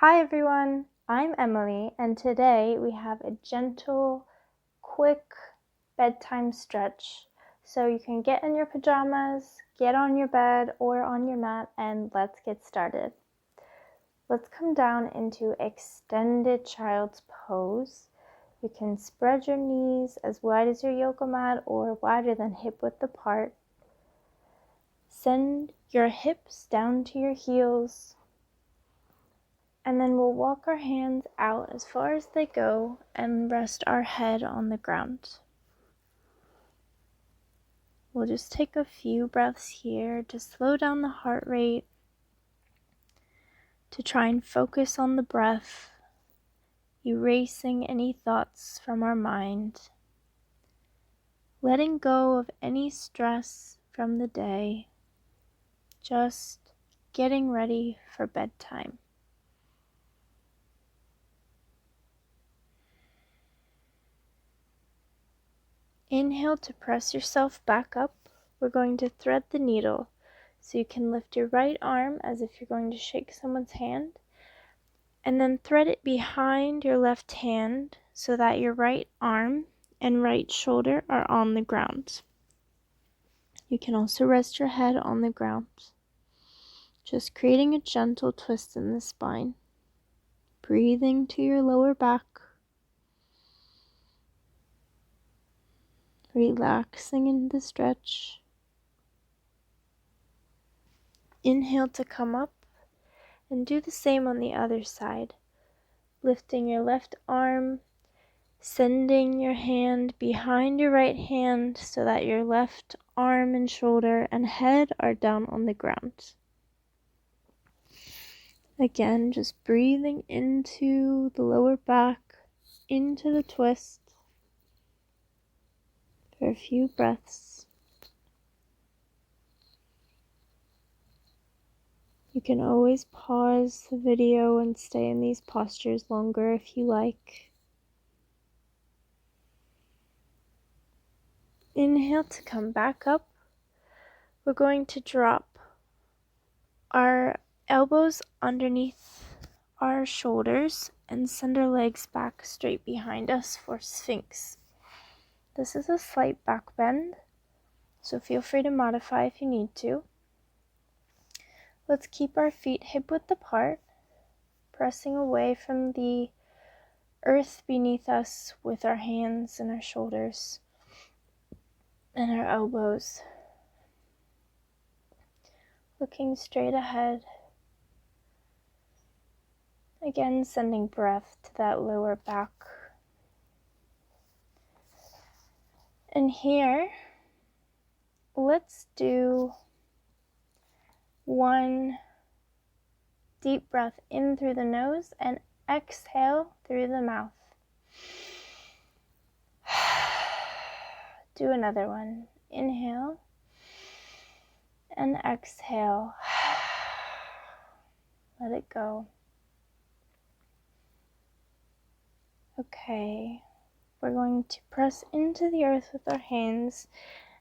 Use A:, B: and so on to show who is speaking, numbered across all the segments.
A: Hi everyone, I'm Emily, and today we have a gentle, quick bedtime stretch. So you can get in your pajamas, get on your bed or on your mat, and let's get started. Let's come down into extended child's pose. You can spread your knees as wide as your yoga mat or wider than hip width apart. Send your hips down to your heels. And then we'll walk our hands out as far as they go and rest our head on the ground. We'll just take a few breaths here to slow down the heart rate, to try and focus on the breath, erasing any thoughts from our mind, letting go of any stress from the day, just getting ready for bedtime. Inhale to press yourself back up. We're going to thread the needle. So you can lift your right arm as if you're going to shake someone's hand, and then thread it behind your left hand so that your right arm and right shoulder are on the ground. You can also rest your head on the ground, just creating a gentle twist in the spine. Breathing to your lower back, relaxing in the stretch. Inhale to come up, and do the same on the other side. Lifting your left arm, sending your hand behind your right hand so that your left arm and shoulder and head are down on the ground. Again, just breathing into the lower back, into the twist for a few breaths. You can always pause the video and stay in these postures longer if you like. Inhale to come back up. We're going to drop our elbows underneath our shoulders and send our legs back straight behind us for Sphinx. This is a slight back bend, so feel free to modify if you need to. Let's keep our feet hip width apart, pressing away from the earth beneath us with our hands and our shoulders and our elbows. Looking straight ahead. Again, sending breath to that lower back. And here, let's do one deep breath in through the nose and exhale through the mouth. Do another one. Inhale and exhale. Let it go. Okay, we're going to press into the earth with our hands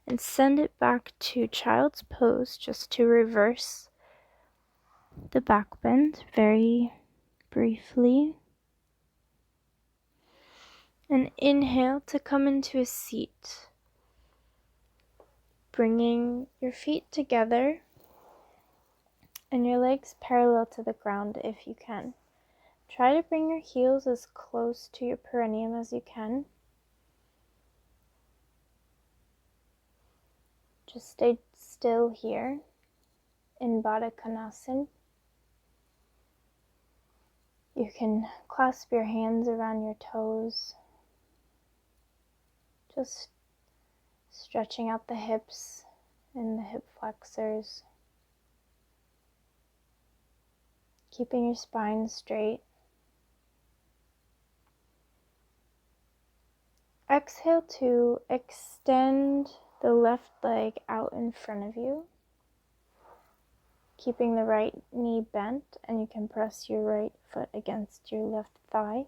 A: and send it back to child's pose, just to reverse the back bend very briefly. And inhale to come into a seat, bringing your feet together and your legs parallel to the ground if you can. Try to bring your heels as close to your perineum as you can. Just stay still here in Baddha Konasana. You can clasp your hands around your toes, just stretching out the hips and the hip flexors, keeping your spine straight. Exhale to extend the left leg out in front of you, keeping the right knee bent, and you can press your right foot against your left thigh.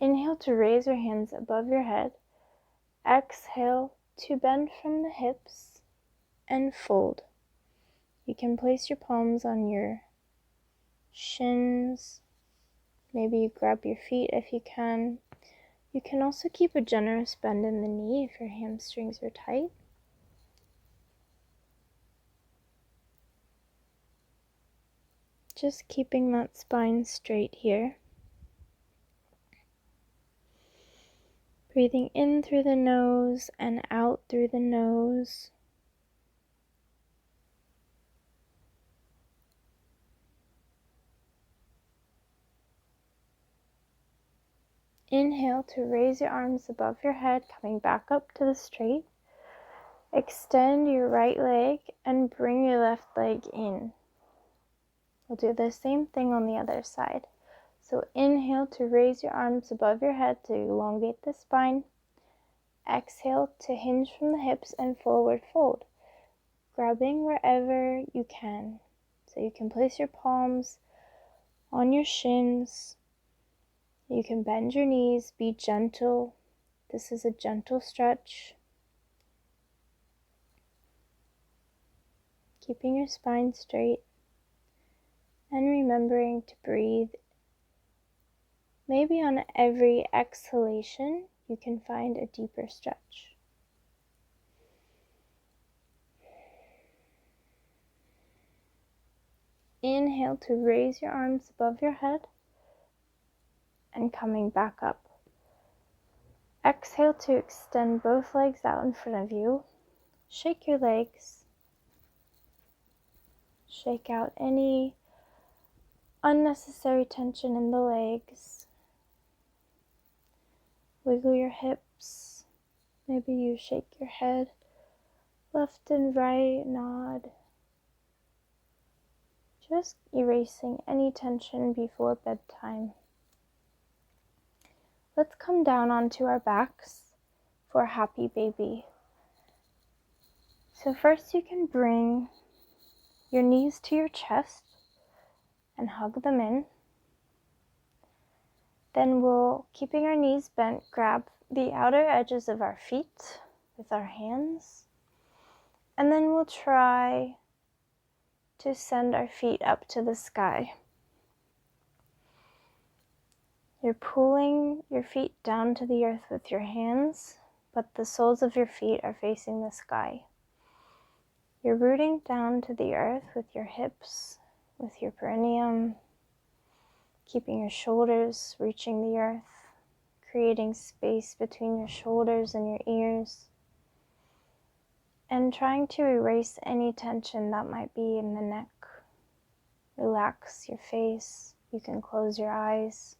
A: Inhale to raise your hands above your head. Exhale to bend from the hips and fold. You can place your palms on your shins. Maybe you grab your feet if you can. You can also keep a generous bend in the knee if your hamstrings are tight. Just keeping that spine straight here. Breathing in through the nose and out through the nose. Inhale to raise your arms above your head, coming back up to the straight. Extend your right leg and bring your left leg in. We'll do the same thing on the other side. So inhale to raise your arms above your head to elongate the spine. Exhale to hinge from the hips and forward fold, grabbing wherever you can. So you can place your palms on your shins. You can bend your knees, be gentle. This is a gentle stretch. Keeping your spine straight and remembering to breathe. Maybe on every exhalation, you can find a deeper stretch. Inhale to raise your arms above your head and coming back up. Exhale to extend both legs out in front of you. Shake your legs. Shake out any unnecessary tension in the legs. Wiggle your hips. Maybe you shake your head left and right, nod. Just erasing any tension before bedtime. Let's come down onto our backs for happy baby. So first you can bring your knees to your chest and hug them in. Then we'll, keeping our knees bent, grab the outer edges of our feet with our hands. And then we'll try to send our feet up to the sky. You're pulling your feet down to the earth with your hands, but the soles of your feet are facing the sky. You're rooting down to the earth with your hips, with your perineum, keeping your shoulders reaching the earth, creating space between your shoulders and your ears, and trying to erase any tension that might be in the neck. Relax your face. You can close your eyes.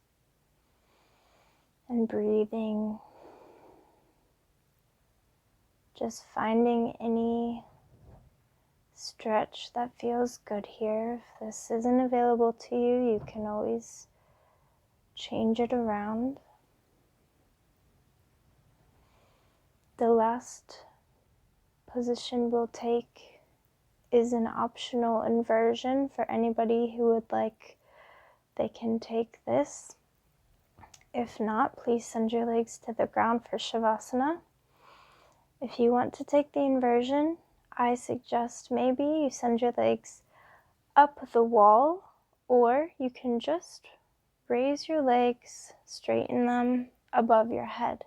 A: And breathing. Just finding any stretch that feels good here. If this isn't available to you, you can always change it around. The last position we'll take is an optional inversion for anybody who would like. They can take this. If not, please send your legs to the ground for Shavasana. If you want to take the inversion, I suggest maybe you send your legs up the wall, or you can just raise your legs, straighten them above your head.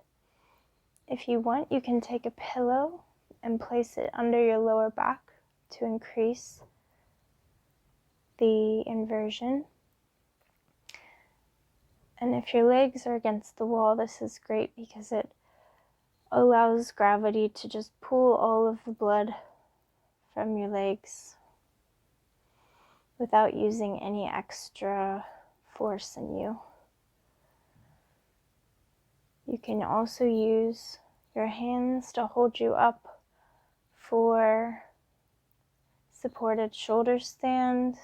A: If you want, you can take a pillow and place it under your lower back to increase the inversion. And if your legs are against the wall, this is great because it allows gravity to just pull all of the blood from your legs without using any extra force in you. You can also use your hands to hold you up for supported shoulder stand.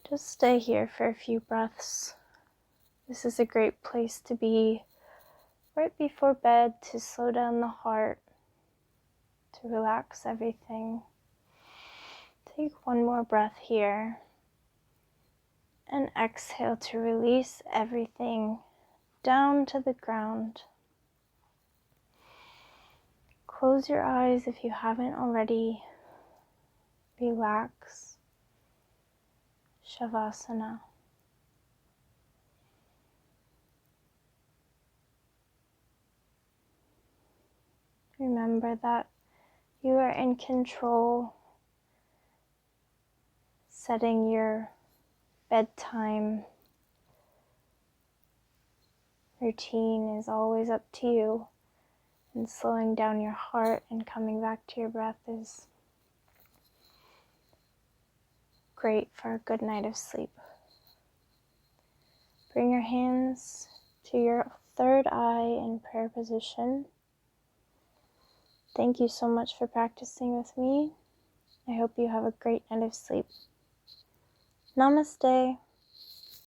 A: Just stay here for a few breaths. This is a great place to be right before bed, to slow down the heart, to relax everything. Take one more breath here and exhale to release everything down to the ground. Close your eyes if you haven't already. relax, Shavasana. Remember that you are in control. Setting your bedtime routine is always up to you, and slowing down your heart and coming back to your breath is great for a good night of sleep. Bring your hands to your third eye in prayer position. Thank you so much for practicing with me. I hope you have a great night of sleep. Namaste.